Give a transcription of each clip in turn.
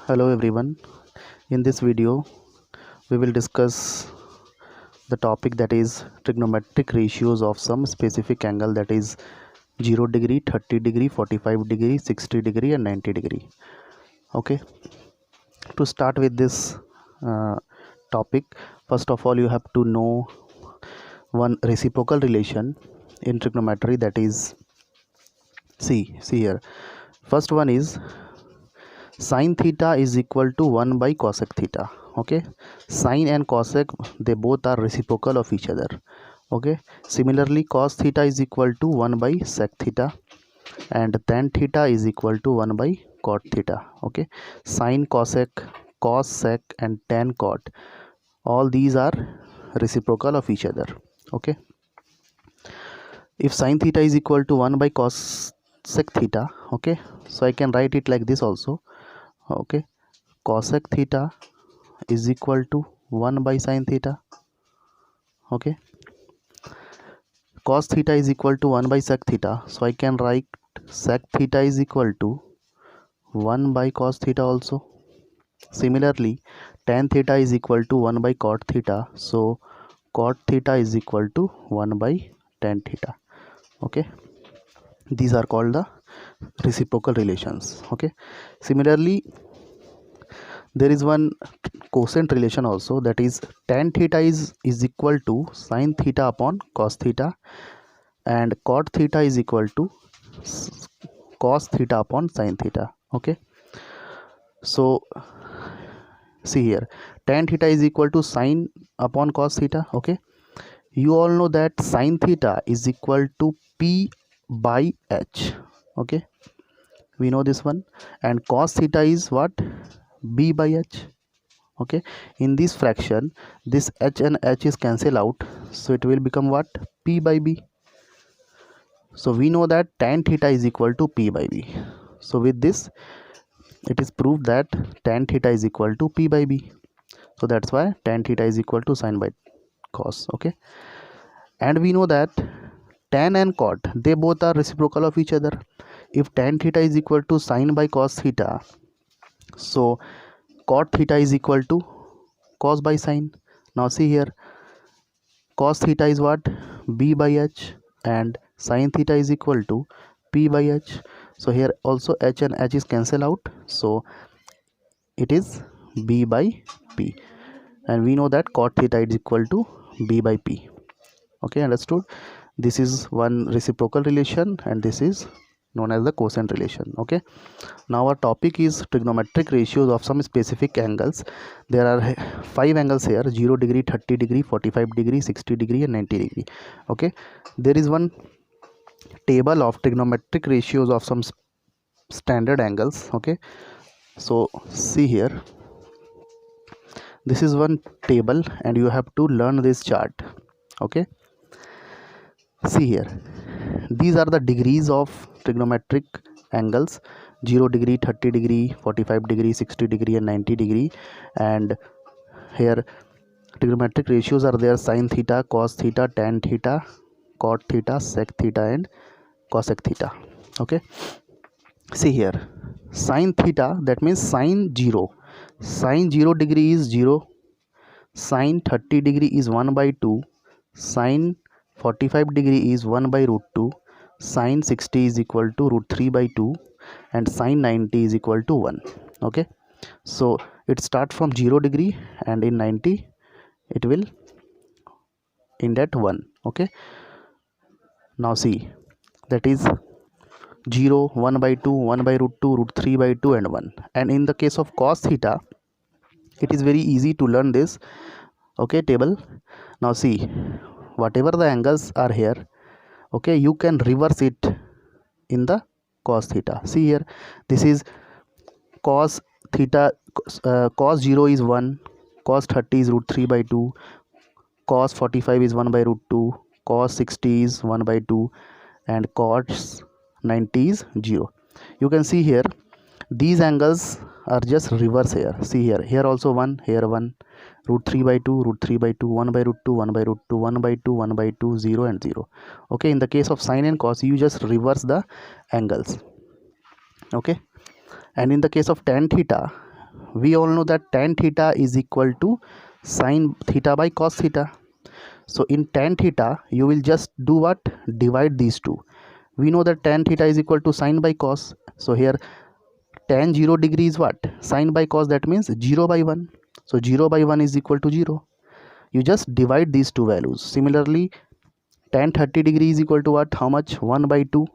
Hello everyone. In this video, we will discuss the topic that is trigonometric ratios of some specific angle, that is 0 degree, 30 degree, 45 degree, 60 degree and 90 degree. Okay. To start with this topic, first of all you have to know one reciprocal relation in trigonometry, that is see here. First one is sin theta is equal to 1 by cosec theta. Okay, sin and cosec, they both are reciprocal of each other. Okay, similarly cos theta is equal to 1 by sec theta, and tan theta is equal to 1 by cot theta. Okay, sin, cosec, cos, sec and tan, cot, all these are reciprocal of each other. Okay, if sin theta is equal to 1 by cos sec theta, okay, so I can write it like this also. Okay, cosec theta is equal to 1 by sin theta. Okay, cos theta is equal to 1 by sec theta, so I can write sec theta is equal to 1 by cos theta also. Similarly, tan theta is equal to 1 by cot theta, so cot theta is equal to 1 by tan theta. Okay, these are called the reciprocal relations. Okay, similarly there is one cosine relation also, that is tan theta is equal to sin theta upon cos theta, and cot theta is equal to cos theta upon sin theta. Okay, so see here, tan theta is equal to sin upon cos theta. Okay, you all know that sin theta is equal to p by h. Okay, we know this one, and cos theta is what? B by h. Okay, in this fraction this h and h is cancel out, so it will become what? P by b. So we know that tan theta is equal to p by b. So with this it is proved that tan theta is equal to p by b. So that's why tan theta is equal to sin by cos. Okay, and we know that tan and cot, they both are reciprocal of each other. If tan theta is equal to sin by cos theta, so cot theta is equal to cos by sin. Now see here, cos theta is what? B by h, and sin theta is equal to p by h. So here also h and h is cancel out, so it is b by p, and we know that cot theta is equal to b by p. Okay, understood? This is one reciprocal relation, and this is known as the cosine relation. Okay, now our topic is trigonometric ratios of some specific angles. There are 5 angles here: 0 degree, 30 degree, 45 degree, 60 degree and 90 degree. Okay, there is one table of trigonometric ratios of some standard angles. Okay, so see here, this is one table and you have to learn this chart. Okay, see here, these are the degrees of trigonometric angles: 0 degree, 30 degree, 45 degree, 60 degree and 90 degree. And here trigonometric ratios are there: sin theta, cos theta, tan theta, cot theta, sec theta and cosec theta. Okay, see here, sin theta, that means sin 0 degree is 0, sin 30 degree is 1 by 2, sin 45 degree is 1 by root 2, sin 60 is equal to root 3 by 2, and sin 90 is equal to 1. Okay, so it starts from 0 degree and in 90 it will end at 1. Okay, now see, that is 0, 1 by 2, 1 by root 2, root 3 by 2 and 1. And in the case of cos theta, it is very easy to learn this. Okay, table. Now see, whatever the angles are here, okay, you can reverse it in the cos theta. See here, this is cos theta, cos 0 is 1, cos 30 is root 3 by 2, cos 45 is 1 by root 2, cos 60 is 1 by 2 and cos 90 is 0. You can see here these angles are just reverse here. See here also 1, here 1, root 3 by 2, root 3 by 2, 1 by root 2, 1 by root 2, 1 by 2, 1 by 2, 0 and 0. Okay, in the case of sin and cos, you just reverse the angles. Okay, and in the case of tan theta, we all know that tan theta is equal to sin theta by cos theta. So in tan theta you will just do what? Divide these two. We know that tan theta is equal to sin by cos. So here tan 0 degree is what? Sin by cos, that means 0 by 1. So 0 by 1 is equal to 0. You just divide these two values. Similarly, tan 30 degree is equal to what? How much? 1 by 2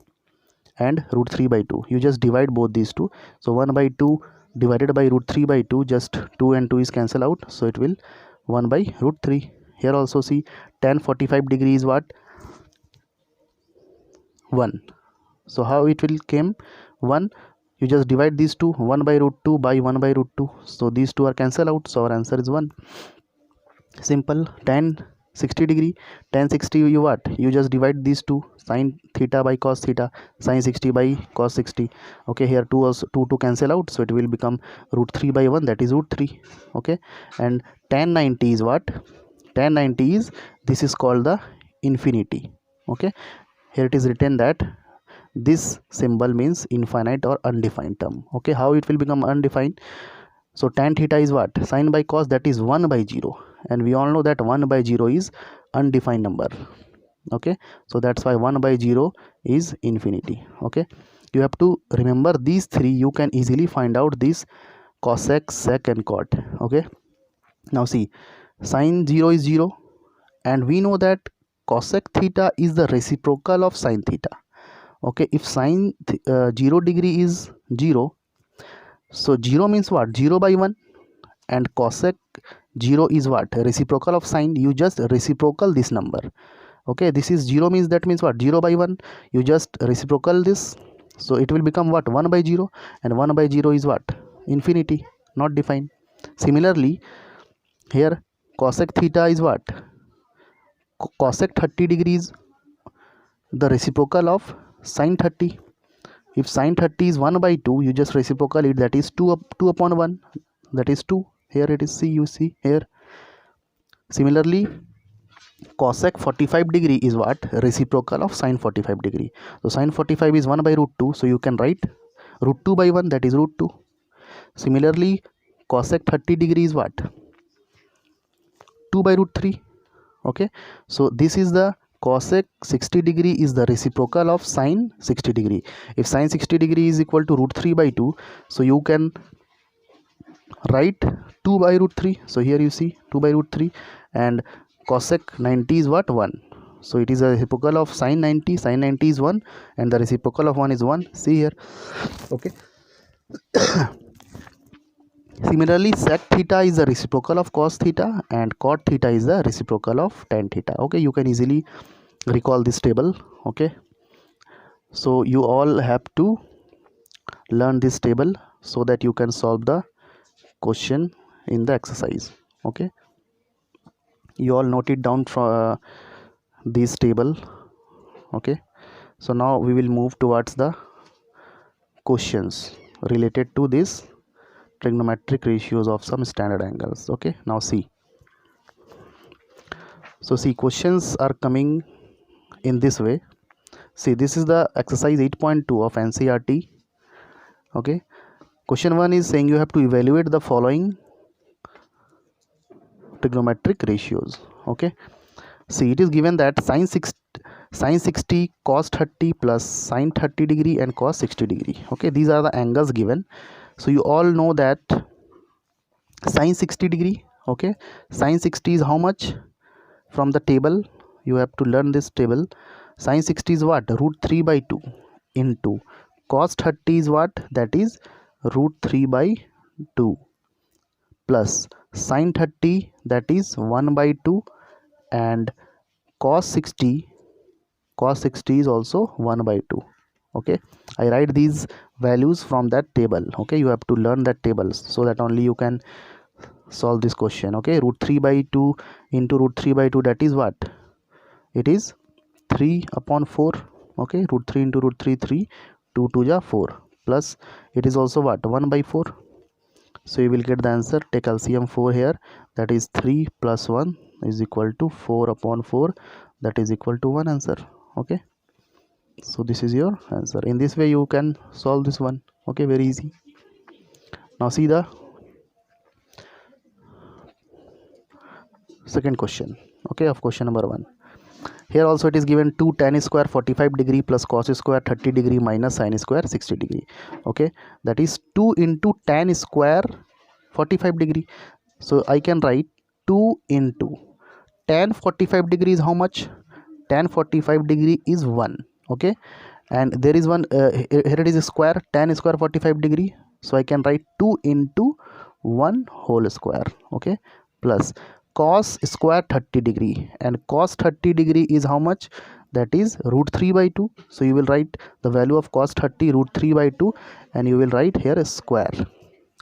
and root 3 by 2. You just divide both these two. So 1 by 2 divided by root 3 by 2, just 2 and 2 is cancel out. So it will 1 by root 3. Here also see tan 45 degree is what? 1. So how it will came? 1. You just divide these two, 1 by root 2 by 1 by root 2. So these two are cancel out. So our answer is 1. Simple. Tan 60 degree, tan 60 you what? You just divide these two, sin theta by cos theta, sin 60 by cos 60. Okay, here 2 also 2 to cancel out, so it will become root 3 by 1, that is root 3. Okay, and tan 90 is what? Tan 90 is, this is called the infinity. Okay, here it is written that this symbol means infinite or undefined term. Okay, how it will become undefined? So tan theta is what? Sin by cos, that is 1 by 0, and we all know that 1 by 0 is undefined number. Okay, so that's why 1 by 0 is infinity. Okay, you have to remember these three. You can easily find out this cosec, sec and cot. Okay, now see, sin 0 is 0, and we know that cosec theta is the reciprocal of sin theta. Okay, if sin 0 degree is 0, so 0 means what? 0 by 1, and cosec 0 is what? Reciprocal of sin. You just reciprocal this number. Okay, this is 0 means, that means what? 0 by 1. You just reciprocal this, so it will become what? 1 by 0, and 1 by 0 is what? Infinity, not defined. Similarly, here cosec theta is what? Cosec 30 degrees, the reciprocal of sin 30. If sin 30 is 1 by 2, you just reciprocal it, that is 2 upon 1, that is 2. Here it is, see, you see here. Similarly, cosec 45 degree is what? Reciprocal of sin 45 degree. So sin 45 is 1 by root 2, so you can write root 2 by 1, that is root 2. Similarly, cosec 30 degree is what? 2 by root 3. Okay, so this is the cosec 60 degree is the reciprocal of sin 60 degree. If sin 60 degree is equal to root 3 by 2, so you can write 2 by root 3. So here you see 2 by root 3, and cosec 90 is what? 1. So it is a reciprocal of sin 90. Sin 90 is 1, and the reciprocal of 1 is 1. See here. Okay. Similarly, sec theta is the reciprocal of cos theta, and cot theta is the reciprocal of tan theta. Okay, you can easily recall this table. Okay, so you all have to learn this table so that you can solve the question in the exercise. Okay, you all note it down from this table. Okay, so now we will move towards the questions related to this trigonometric ratios of some standard angles. Okay, now see, so see, questions are coming in this way. See, this is the exercise 8.2 of NCERT. Okay, question 1 is saying you have to evaluate the following trigonometric ratios. Okay, see, it is given that sin 60 cos 30 plus sin 30 degree and cos 60 degree. Okay, these are the angles given. So you all know that sin 60 degree, okay, sin 60 is how much? From the table you have to learn this table. Sin 60 is what? Root 3 by 2 into cos 30 is what? That is root 3 by 2 plus sin 30, that is 1 by 2, and cos 60 is also 1 by 2. Okay, I write these values from that table. Okay, you have to learn that tables so that only you can solve this question. Okay, root 3 by 2 into root 3 by 2, that is what? It is 3 upon 4. Okay, root 3 into root 3, 3, 2 2 ja 4, plus it is also what? 1 by 4. So you will get the answer. Take LCM 4 here, that is 3 plus 1 is equal to 4 upon 4, that is equal to 1 answer. Okay, so this is your answer. In this way you can solve this one. Okay, very easy. Now see the second question, okay, of question number 1. Here also it is given 2 tan square 45 degree plus cos square 30 degree minus sin square 60 degree. Okay, that is 2 into tan square 45 degree. So I can write 2 into tan 45 degree is how much? Tan 45 degree is 1. Okay, and there is one here it is a square, tan square 45 degree. So I can write 2 into 1 whole square. Okay, plus cos square 30 degree, and cos 30 degree is how much? That is root 3 by 2. So you will write the value of cos 30 root 3 by 2, and you will write here a square.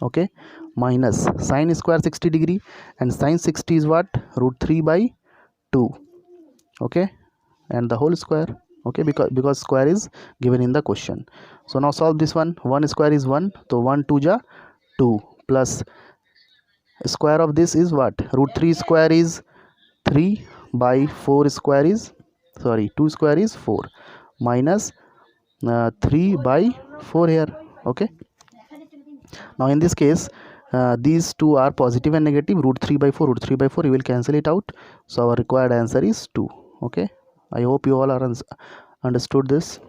Okay, minus sin square 60 degree, and sin 60 is what? Root 3 by 2. Okay, and the whole square. Okay, because square is given in the question. So now solve this one. 1 square is 1, so 1 2 ja 2, plus square of this is what? Root 3 square is 3 by 4 square is 2 square is 4, minus 3 by 4 here. Okay, now in this case these two are positive and negative. Root 3 by 4, root 3 by 4, you will cancel it out. So our required answer is 2. Okay, I hope you all are understood this.